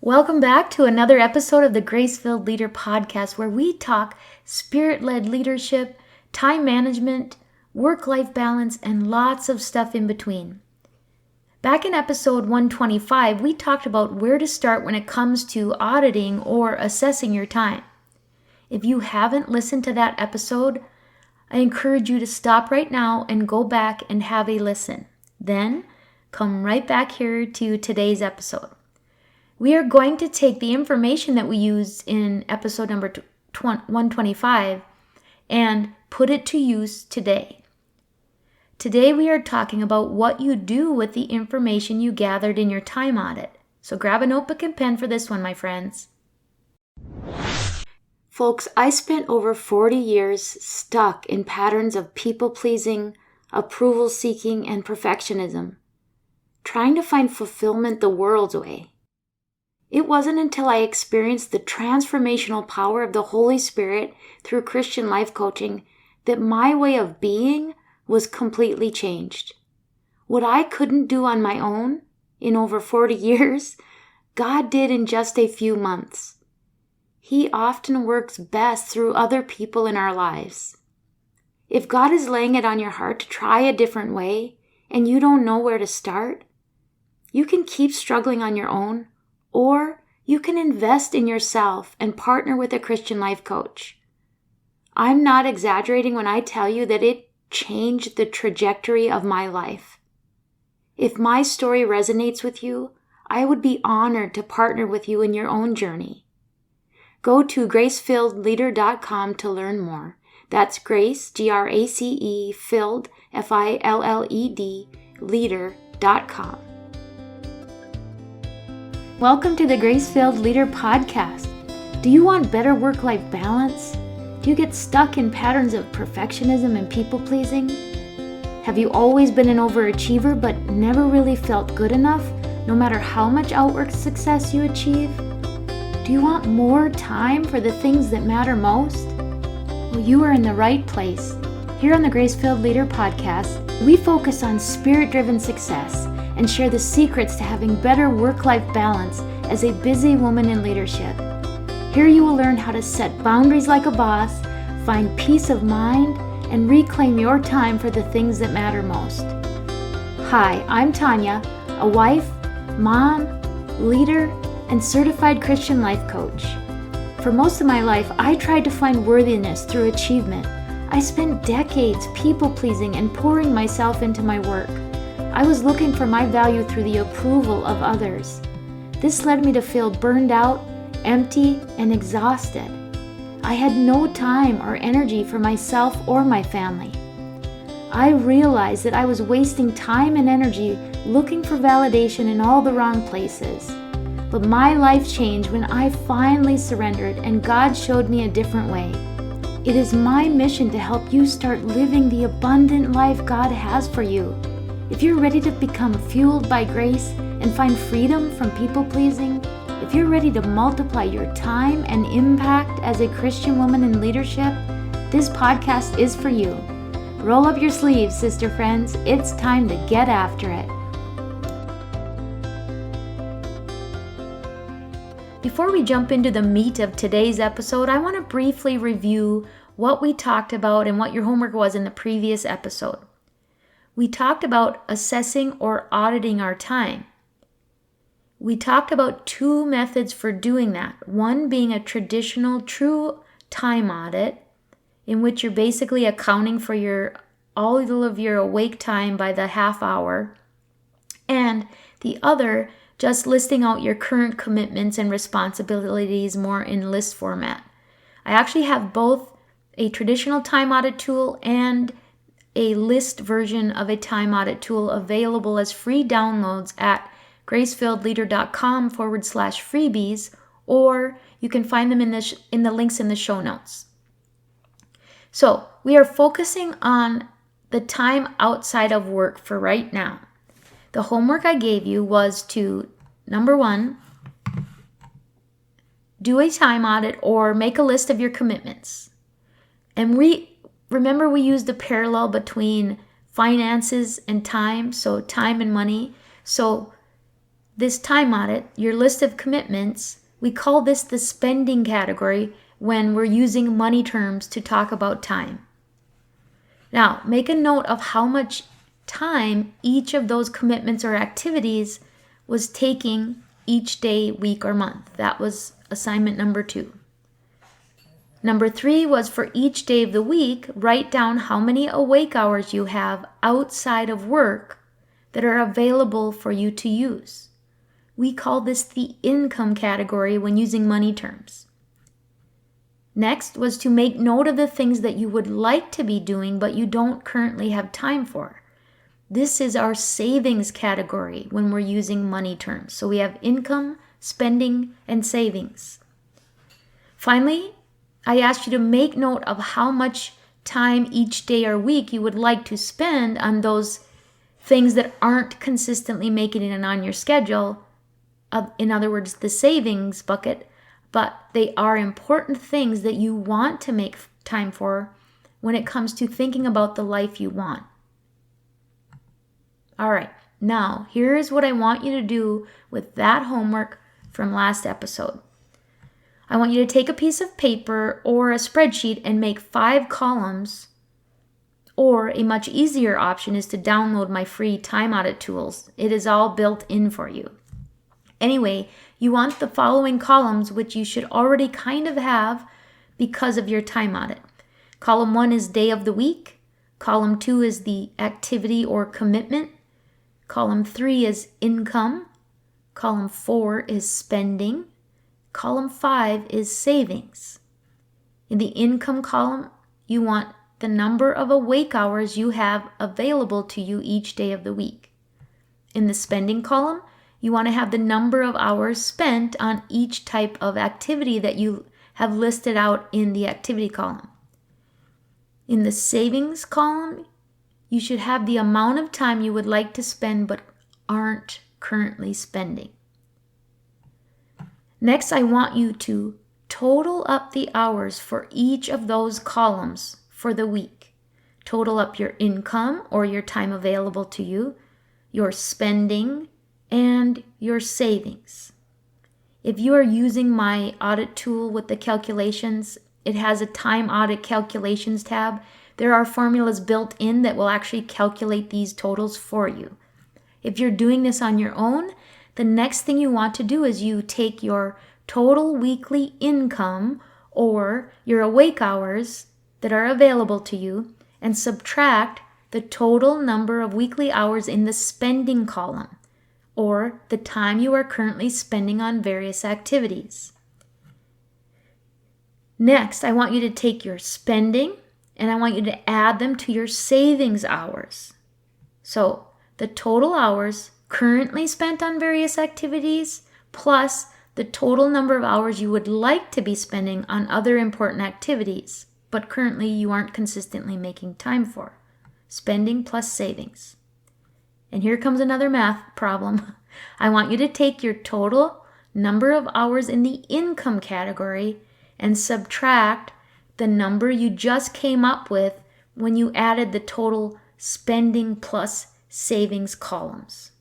Welcome back to another episode of the Grace-Filled Leader Podcast, where we talk spirit-led leadership, time management, work-life balance, and lots of stuff in between. Back in episode 125, we talked about where to start when it comes to auditing or assessing your time. If you haven't listened to that episode, I encourage you to stop right now and go back and have a listen. Then, come right back here to today's episode. We are going to take the information that we used in episode number 125 and put it to use today. Today we are talking about what you do with the information you gathered in your time audit. So grab a notebook and pen for this one, my friends. Folks, I spent over 40 years stuck in patterns of people-pleasing, approval-seeking, and perfectionism, trying to find fulfillment the world's way. It wasn't until I experienced the transformational power of the Holy Spirit through Christian life coaching that my way of being was completely changed. What I couldn't do on my own in over 40 years, God did in just a few months. He often works best through other people in our lives. If God is laying it on your heart to try a different way and you don't know where to start, you can keep struggling on your own, or you can invest in yourself and partner with a Christian life coach. I'm not exaggerating when I tell you that it changed the trajectory of my life. If my story resonates with you, I would be honored to partner with you in your own journey. Go to gracefilledleader.com to learn more. That's Grace, Grace, filled, Filled, leader.com. Welcome to the Grace-Filled Leader Podcast. Do you want better work-life balance? Do you get stuck in patterns of perfectionism and people-pleasing? Have you always been an overachiever but never really felt good enough, no matter how much outward success you achieve? Do you want more time for the things that matter most? Well, you are in the right place. Here on the Grace-Filled Leader Podcast, we focus on spirit-driven success and share the secrets to having better work-life balance as a busy woman in leadership. Here you will learn how to set boundaries like a boss, find peace of mind, and reclaim your time for the things that matter most. Hi, I'm Tanya, a wife, mom, leader, and certified Christian life coach. For most of my life, I tried to find worthiness through achievement. I spent decades people-pleasing and pouring myself into my work. I was looking for my value through the approval of others. This led me to feel burned out, empty, and exhausted. I had no time or energy for myself or my family. I realized that I was wasting time and energy looking for validation in all the wrong places. But my life changed when I finally surrendered and God showed me a different way. It is my mission to help you start living the abundant life God has for you. If you're ready to become fueled by grace and find freedom from people-pleasing, if you're ready to multiply your time and impact as a Christian woman in leadership, this podcast is for you. Roll up your sleeves, sister friends. It's time to get after it. Before we jump into the meat of today's episode, I want to briefly review what we talked about and what your homework was in the previous episode. We talked about assessing or auditing our time. We talked about two methods for doing that. One being a traditional true time audit, in which you're basically accounting for all of your awake time by the half hour. And the other, just listing out your current commitments and responsibilities more in list format. I actually have both a traditional time audit tool and a list version of a time audit tool available as free downloads at gracefilledleader.com/freebies, or you can find them in the links in the show notes. So we are focusing on the time outside of work for right now. The homework I gave you was to, number one, do a time audit or make a list of your commitments. And remember we used the parallel between finances and time, so time and money. So this time audit, your list of commitments, we call this the spending category when we're using money terms to talk about time. Now, make a note of how much time each of those commitments or activities was taking each day, week, or month. That was assignment number 2. Number 3 was for each day of the week, write down how many awake hours you have outside of work that are available for you to use. We call this the income category when using money terms. Next was to make note of the things that you would like to be doing but you don't currently have time for. This is our savings category when we're using money terms. So we have income, spending, and savings. Finally, I asked you to make note of how much time each day or week you would like to spend on those things that aren't consistently making it on your schedule. In other words, the savings bucket, but they are important things that you want to make time for when it comes to thinking about the life you want. All right, now here is what I want you to do with that homework from last episode. I want you to take a piece of paper or a spreadsheet and make 5 columns, or a much easier option is to download my free time audit tools. It is all built in for you. Anyway, you want the following columns, which you should already kind of have because of your time audit. Column 1 is day of the week. Column 2 is the activity or commitment. Column 3 is income. Column 4 is spending. Column 5 is savings. In the income column, you want the number of awake hours you have available to you each day of the week. In the spending column, you want to have the number of hours spent on each type of activity that you have listed out in the activity column. In the savings column, you should have the amount of time you would like to spend but aren't currently spending. Next, I want you to total up the hours for each of those columns for the week. Total up your income or your time available to you, your spending, and your savings. If you are using my audit tool with the calculations, it has a time audit calculations tab. There are formulas built in that will actually calculate these totals for you. If you're doing this on your own, the next thing you want to do is you take your total weekly income or your awake hours that are available to you and subtract the total number of weekly hours in the spending column, or the time you are currently spending on various activities. Next, I want you to take your spending and I want you to add them to your savings hours. So the total hours currently spent on various activities plus the total number of hours you would like to be spending on other important activities, but currently you aren't consistently making time for. Spending plus savings. And here comes another math problem. I want you to take your total number of hours in the income category and subtract the number you just came up with when you added the total spending plus savings columns.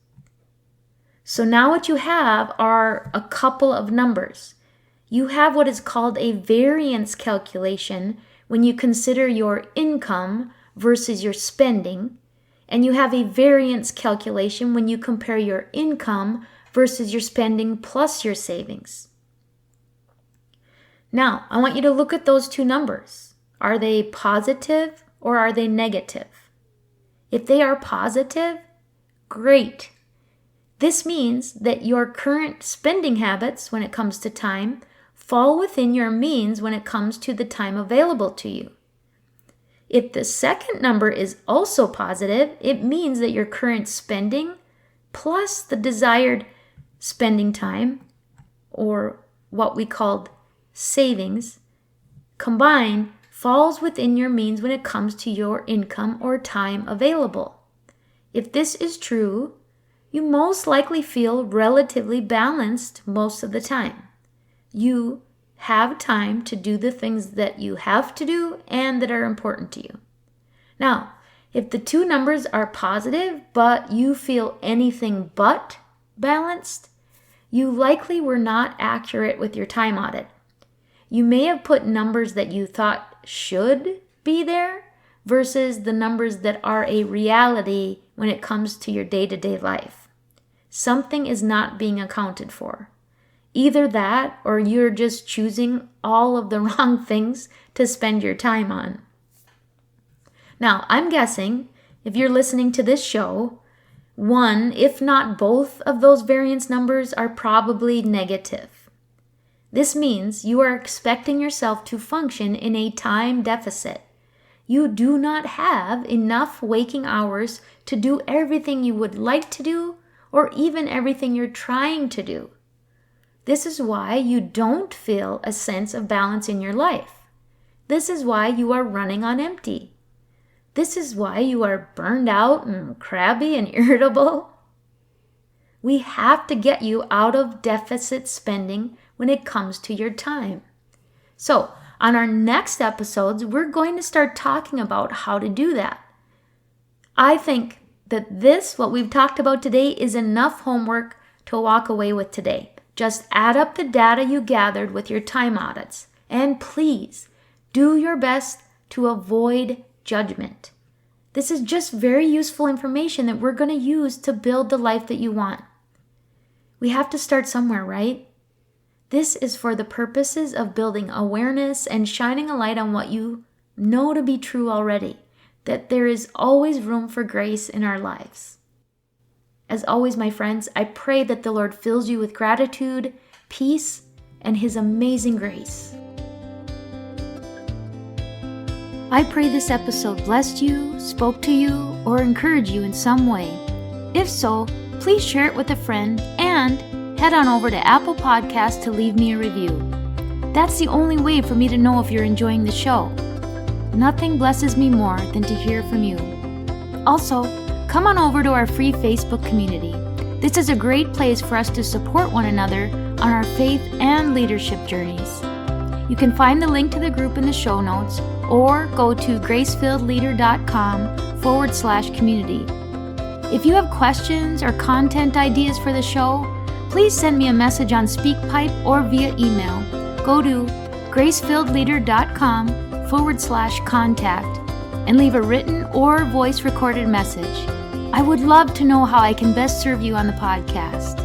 So now what you have are a couple of numbers. You have what is called a variance calculation when you consider your income versus your spending, and you have a variance calculation when you compare your income versus your spending plus your savings. Now, I want you to look at those two numbers. Are they positive or are they negative? If they are positive, great. This means that your current spending habits when it comes to time fall within your means when it comes to the time available to you. If the second number is also positive, it means that your current spending plus the desired spending time, or what we called savings, combined falls within your means when it comes to your income or time available. If this is true, you most likely feel relatively balanced most of the time. You have time to do the things that you have to do and that are important to you. Now, if the two numbers are positive, but you feel anything but balanced, you likely were not accurate with your time audit. You may have put numbers that you thought should be there versus the numbers that are a reality when it comes to your day-to-day life. Something is not being accounted for. Either that or you're just choosing all of the wrong things to spend your time on. Now, I'm guessing if you're listening to this show, one, if not both of those variance numbers are probably negative. This means you are expecting yourself to function in a time deficit. You do not have enough waking hours to do everything you would like to do or even everything you're trying to do. This is why you don't feel a sense of balance in your life. This is why you are running on empty. This is why you are burned out and crabby and irritable. We have to get you out of deficit spending when it comes to your time. So, on our next episodes, we're going to start talking about how to do that. I think that what we've talked about today, is enough homework to walk away with today. Just add up the data you gathered with your time audits, and please do your best to avoid judgment. This is just very useful information that we're going to use to build the life that you want. We have to start somewhere, right? This is for the purposes of building awareness and shining a light on what you know to be true already, that there is always room for grace in our lives. As always, my friends, I pray that the Lord fills you with gratitude, peace, and His amazing grace. I pray this episode blessed you, spoke to you, or encouraged you in some way. If so, please share it with a friend and head on over to Apple Podcasts to leave me a review. That's the only way for me to know if you're enjoying the show. Nothing blesses me more than to hear from you. Also, come on over to our free Facebook community. This is a great place for us to support one another on our faith and leadership journeys. You can find the link to the group in the show notes or go to gracefilledleader.com/community. If you have questions or content ideas for the show, please send me a message on SpeakPipe or via email. Go to gracefilledleader.com/contact and leave a written or voice recorded message. I would love to know how I can best serve you on the podcast.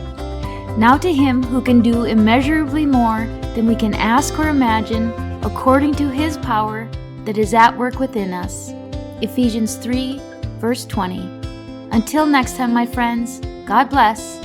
Now to Him who can do immeasurably more than we can ask or imagine, according to His power that is at work within us. Ephesians 3, verse 20. Until next time, my friends, God bless.